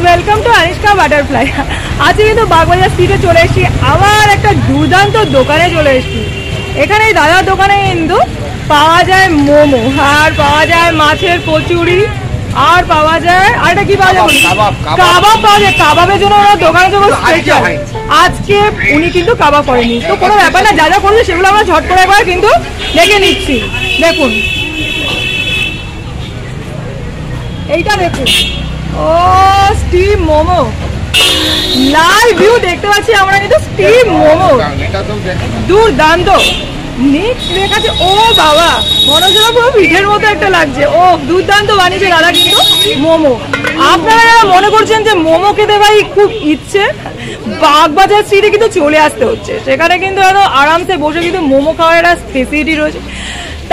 Welcome to আনিষ্কা butterfly. আজকে কিন্তু বাগবাজার স্ট্রিটে চলে এসেছি, আবার একটা দুর্দান্ত দোকানে চলে এসেছি। এখানে এই দাদার দোকানে কিন্তু পাওয়া যায় মোমো, আর পাওয়া যায় মাছের কচুরি, আর পাওয়া যায় আরেকটা কি পাওয়া যায়, কাবাব পাওয়া যায়। কাবাবের জন্য ওনার দোকানে তো স্পেশাল। আজকে উনি কিন্তু কাবাব করেনি, তো কোনো ব্যাপার না, যা যা করছে সেগুলো আমরা ঝট করে একবার কিন্তু দেখে নিচ্ছি। দেখুন এইটা দেখুন, ও স্টিম মোমো, লাইভ ভিউ দেখতে পাচ্ছি আমরা কিন্তু স্টিম মোমো, দুর্দান্ত। নেক্সট দেখাচ্ছে, ও বাবা মনে হচ্ছে পুরো পিঠের মতো একটা লাগছে। ও দুর্দান্ত বানিয়েছে দাদা কিন্তু মোমো। আপনারা যারা মনে করছেন যে মোমো খেতে ভাই খুব ইচ্ছে, বাগবাজার স্ট্রিটে কিন্তু চলে আসতে হচ্ছে, সেখানে কিন্তু আরামসে বসে কিন্তু মোমো খাওয়ার একটা ফেসিলিটি রয়েছে।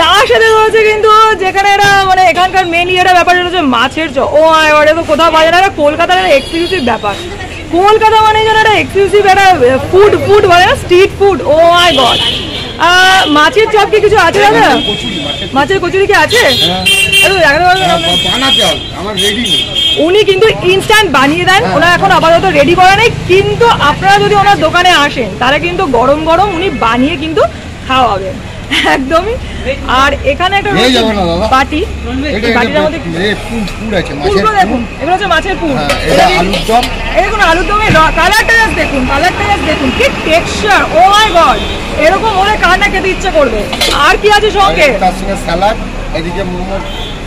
তার সাথে রয়েছে কিন্তু যেখানে এরা মানে এখানকার মেন ইয়েটা ব্যাপার হচ্ছে মাছের চপ। ও এবারে তো কোথাও বাজে না, এটা কলকাতার একটা এক্সক্লুসিভ ব্যাপার। কলকাতা মানে যেন একটা এক্সক্লুসিভ একটা ফুড বলে না, স্ট্রিট ফুড। ও মাই গড, মাছের চপ কি কিছু আছে দাদা? মাছের কচুরি কি আছে? উনি কিন্তু ইনস্ট্যান্ট বানিয়ে দেন, ওনার এখন আপাতত রেডি করা নেই, কিন্তু আপনারা যদি ওনার দোকানে আসেন তাহলে কিন্তু গরম গরম উনি বানিয়ে কিন্তু খাওয়াবেন একদমই। আর এখানে একটা বাটি, বাটিটার মধ্যে দেখুন, এগুলো হচ্ছে মাছের পুর। দেখুন আলুর দমের কালারটা জাস্ট দেখুন, কালারটা জাস্ট দেখুন, কি টেক্সচার। ও মাই গড, এরকম হলে কার না খেতে ইচ্ছে করবে। আর কি আছে সঙ্গে? স্যালাড, এদিকে মোমো,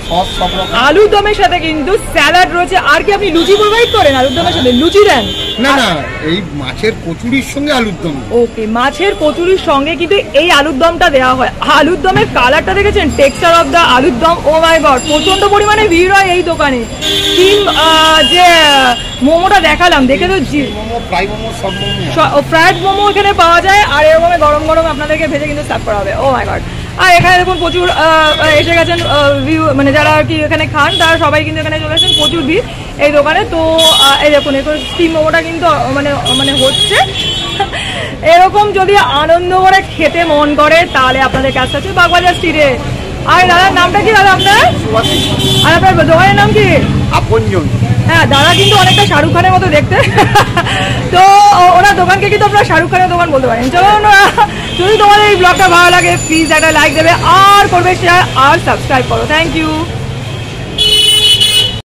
সস, সব রকম। আলুর দমের সাথে কিন্তু স্যালাড রয়েছে। আর কি আপনি লুচি প্রোভাইড করেন? আলুর দমের সাথে লুচি দেন? না না, এই মাছের কচুরির সঙ্গে আলুর দম। ওকে, মাছের কচুরির সঙ্গে কিন্তু এই আলুর দমটা দেওয়া হয়। আলুর দমের কালারটা দেখেছেন, টেক্সচার অফ দা আলুর দম। ও মাই গড, প্রচন্ড পরিমাণে ভিড় হয় এই দোকানে। স্টিম যে মোমোটা দেখালাম, দেখে তো ফ্রাইড মোমো এখানে পাওয়া যায়, আর এরকম গরম গরম আপনাদেরকে ভেজে কিন্তু সার্ভ করা হবে। ও মাই গড। আর এখানে দেখুন প্রচুর এসে গেছেন ভিউ, মানে যারা আর কি এখানে খান তারা সবাই কিন্তু এখানে চলে আসেন, প্রচুর ভিড় এই দোকানে। তো এই দেখুন এখন স্টিম মোমোটা কিন্তু মানে হচ্ছে। এরকম যদি আনন্দ করে খেতে মন করে তাহলে আপনাদের কাছে আছে বাগবাজার স্ট্রিটে। আর দাদার নামটা কি দাদা আপনার? আর আপনার দোকানের নাম কি? আপনজন। হ্যাঁ, দাদা কিন্তু অনেকটা শাহরুখ খানের মতো দেখতে, তো ওনার দোকানকে কিন্তু আপনারা শাহরুখ খানের দোকান বলতে পারেন। চলুন, যদি তোমাদের এই ব্লগটা ভালো লাগে প্লিজ একটা লাইক দেবে, আর করবে শেয়ার, আর সাবস্ক্রাইব করো। Thank you.